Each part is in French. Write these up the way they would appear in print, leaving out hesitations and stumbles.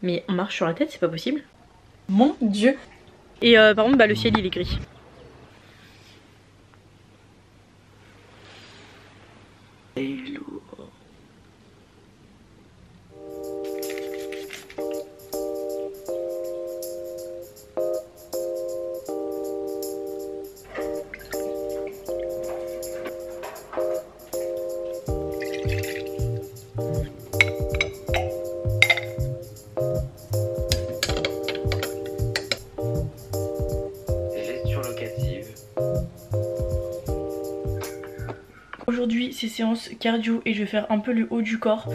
Mais on marche sur la tête, c'est pas possible. Mon dieu. Et par contre, bah, le ciel il est gris. Hello. Aujourd'hui c'est séance cardio et je vais faire un peu le haut du corps.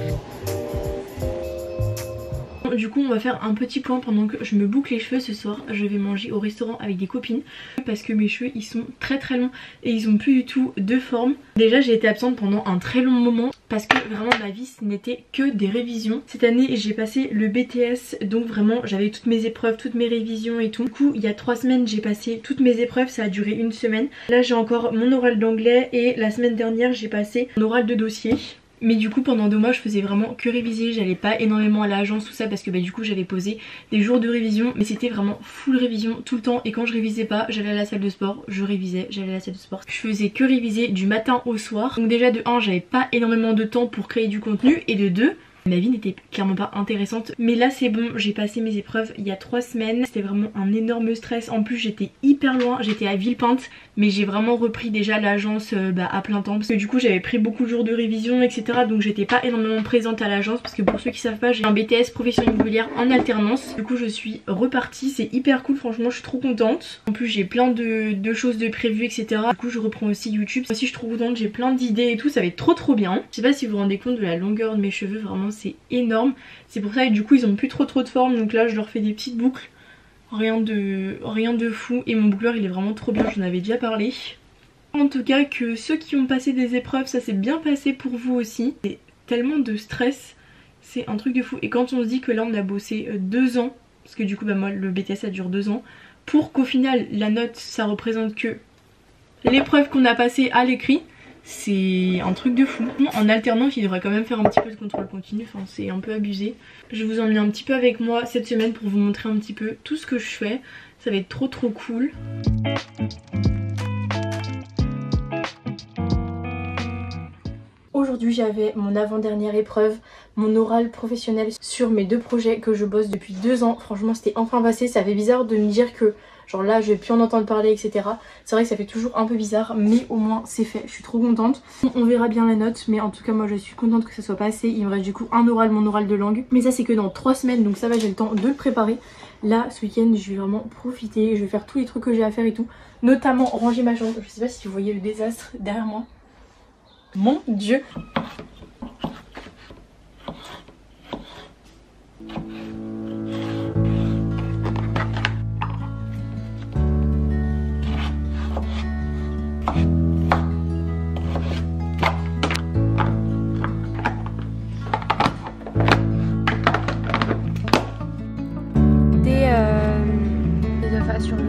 Du coup on va faire un petit point pendant que je me boucle les cheveux ce soir. Je vais manger au restaurant avec des copines parce que mes cheveux ils sont très longs et ils ont plus du tout de forme. Déjà j'ai été absente pendant un très long moment parce que vraiment ma vie ce n'était que des révisions. Cette année j'ai passé le BTS, donc vraiment j'avais toutes mes épreuves, toutes mes révisions et tout. Du coup il y a 3 semaines j'ai passé toutes mes épreuves, ça a duré une semaine. Là j'ai encore mon oral d'anglais et la semaine dernière j'ai passé mon oral de dossier. Mais du coup pendant 2 mois je faisais vraiment que réviser, j'allais pas énormément à l'agence tout ça parce que bah du coup j'avais posé des jours de révision, mais c'était vraiment full révision tout le temps. Et quand je révisais pas, j'allais à la salle de sport, je révisais, j'allais à la salle de sport. Je faisais que réviser du matin au soir. Donc déjà de 1 j'avais pas énormément de temps pour créer du contenu, et de 2 ma vie n'était clairement pas intéressante. Mais là c'est bon, j'ai passé mes épreuves il y a 3 semaines. C'était vraiment un énorme stress. En plus j'étais hyper loin, j'étais à Villepinte. Mais j'ai vraiment repris déjà l'agence à plein temps. Parce que du coup j'avais pris beaucoup de jours de révision etc. Donc j'étais pas énormément présente à l'agence. Parce que pour ceux qui savent pas, j'ai un BTS profession immobilière en alternance. Du coup je suis repartie, c'est hyper cool, franchement je suis trop contente. En plus j'ai plein de choses de prévues etc. Du coup je reprends aussi YouTube. Aussi je suis trop contente, j'ai plein d'idées et tout, ça va être trop bien. Je sais pas si vous vous rendez compte de la longueur de mes cheveux, vraiment c'est énorme. C'est pour ça que du coup ils ont plus trop de forme. Donc là je leur fais des petites boucles. Rien de fou, et mon boucleur il est vraiment trop bien, j'en avais déjà parlé. En tout cas que ceux qui ont passé des épreuves, ça s'est bien passé pour vous aussi. C'est tellement de stress, c'est un truc de fou. Et quand on se dit que là on a bossé 2 ans, parce que du coup bah moi le BTS ça dure 2 ans, pour qu'au final la note ça représente que l'épreuve qu'on a passée à l'écrit, c'est un truc de fou. En alternance il devrait quand même faire un petit peu de contrôle continu, enfin c'est un peu abusé. Je vais vous emmener un petit peu avec moi cette semaine pour vous montrer un petit peu tout ce que je fais. Ça va être trop cool. Aujourd'hui j'avais mon avant-dernière épreuve, mon oral professionnel sur mes 2 projets que je bosse depuis 2 ans. Franchement c'était enfin passé, ça fait bizarre de me dire que genre là je vais plus en entendre parler etc. C'est vrai que ça fait toujours un peu bizarre, mais au moins c'est fait, je suis trop contente. On verra bien la note, mais en tout cas moi je suis contente que ça soit passé. Il me reste du coup un oral, mon oral de langue, mais ça c'est que dans 3 semaines, donc ça va, j'ai le temps de le préparer. Là ce week-end je vais vraiment profiter, je vais faire tous les trucs que j'ai à faire et tout, notamment ranger ma chambre. Je sais pas si vous voyez le désastre derrière moi. Mon dieu. Sur le...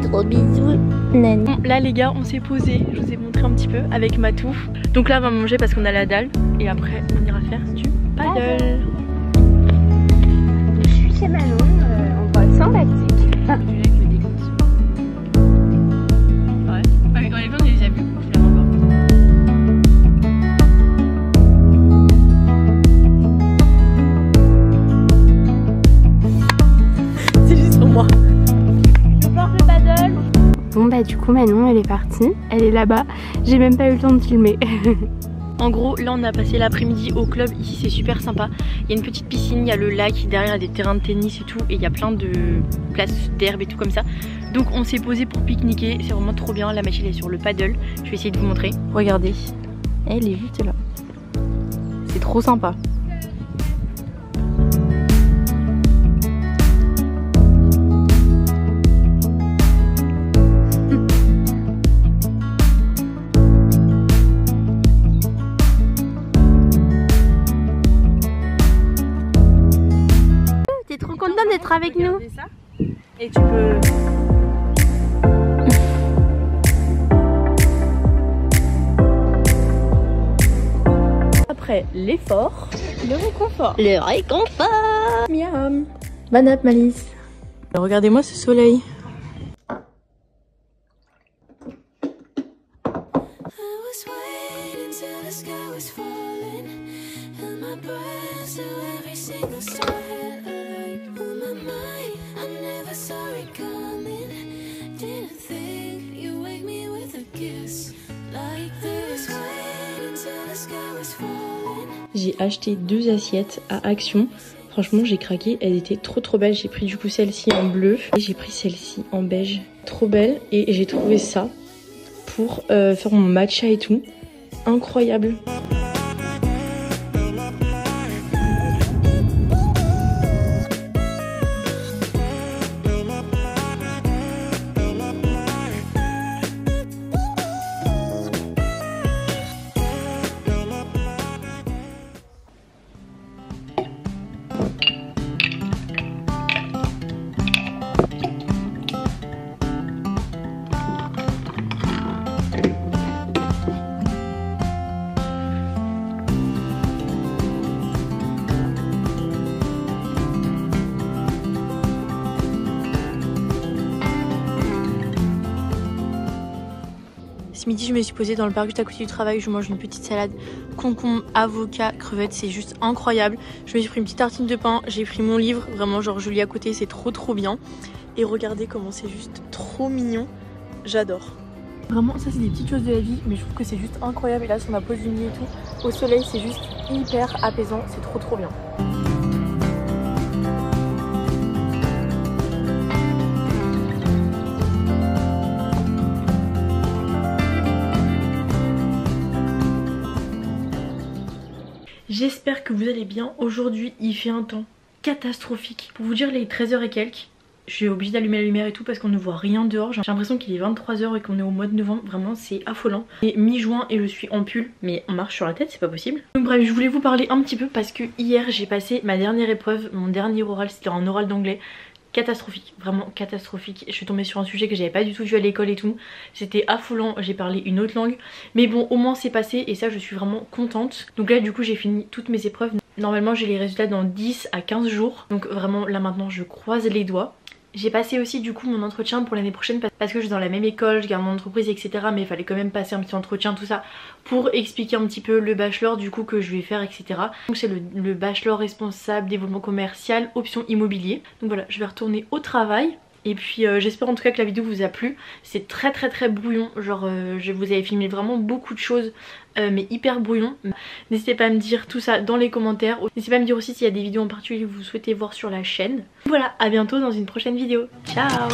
Gros bisous. Bon, là les gars on s'est posé, je vous ai montré un petit peu avec Matou. Donc là on va manger parce qu'on a la dalle. Et après on ira faire du paddle. Je suis chez Manon, on va être sympathique. Ouais, on est bien, on les a vus. C'est juste pour moi. Bon bah du coup Manon elle est partie, elle est là-bas, j'ai même pas eu le temps de filmer. En gros là on a passé l'après-midi au club, ici c'est super sympa. Il y a une petite piscine, il y a le lac, derrière il y a des terrains de tennis et tout. Et il y a plein de places d'herbe et tout comme ça. Donc on s'est posé pour pique-niquer, c'est vraiment trop bien. La machine est sur le paddle, je vais essayer de vous montrer. Regardez, elle est juste là. C'est trop sympa. D'être avec nous. Ça, et tu peux... Après l'effort, Le réconfort. Le réconfort. Miam. Bonne app Malice. Regardez-moi ce soleil. J'ai acheté 2 assiettes à Action. Franchement j'ai craqué, elles étaient trop belles. J'ai pris du coup celle-ci en bleu et j'ai pris celle-ci en beige. Trop belle, et j'ai trouvé ça pour faire mon matcha et tout. Incroyable. Ce midi je me suis posée dans le parc juste à côté du travail, je mange une petite salade concombre, avocat, crevettes, c'est juste incroyable. Je me suis pris une petite tartine de pain, j'ai pris mon livre, vraiment genre je lis à côté, c'est trop bien. Et regardez comment c'est juste trop mignon, j'adore. Vraiment ça c'est des petites choses de la vie, mais je trouve que c'est juste incroyable. Et là sur ma pause du midi et tout, au soleil c'est juste hyper apaisant, c'est trop bien. J'espère que vous allez bien. Aujourd'hui il fait un temps catastrophique. Pour vous dire, les 13h et quelques, je suis obligée d'allumer la lumière et tout parce qu'on ne voit rien dehors. J'ai l'impression qu'il est 23h et qu'on est au mois de novembre. Vraiment c'est affolant. Et mi-juin et je suis en pull, mais on marche sur la tête, c'est pas possible. Donc bref, je voulais vous parler un petit peu parce que hier j'ai passé ma dernière épreuve, mon dernier oral, c'était un oral d'anglais. Catastrophique, vraiment catastrophique. Je suis tombée sur un sujet que j'avais pas du tout vu à l'école et tout. C'était affolant, j'ai parlé une autre langue. Mais bon, au moins c'est passé et ça je suis vraiment contente. Donc là du coup j'ai fini toutes mes épreuves. Normalement j'ai les résultats dans 10 à 15 jours. Donc vraiment là maintenant je croise les doigts. J'ai passé aussi du coup mon entretien pour l'année prochaine parce que je suis dans la même école, je garde mon entreprise etc. Mais il fallait quand même passer un petit entretien tout ça pour expliquer un petit peu le bachelor du coup que je vais faire etc. Donc c'est le bachelor responsable développement commercial option immobilier. Donc voilà, je vais retourner au travail. Et puis j'espère en tout cas que la vidéo vous a plu. C'est très brouillon, genre je vous avais filmé vraiment beaucoup de choses mais hyper brouillon. N'hésitez pas à me dire tout ça dans les commentaires. N'hésitez pas à me dire aussi s'il y a des vidéos en particulier que vous souhaitez voir sur la chaîne. Voilà, à bientôt dans une prochaine vidéo. Ciao.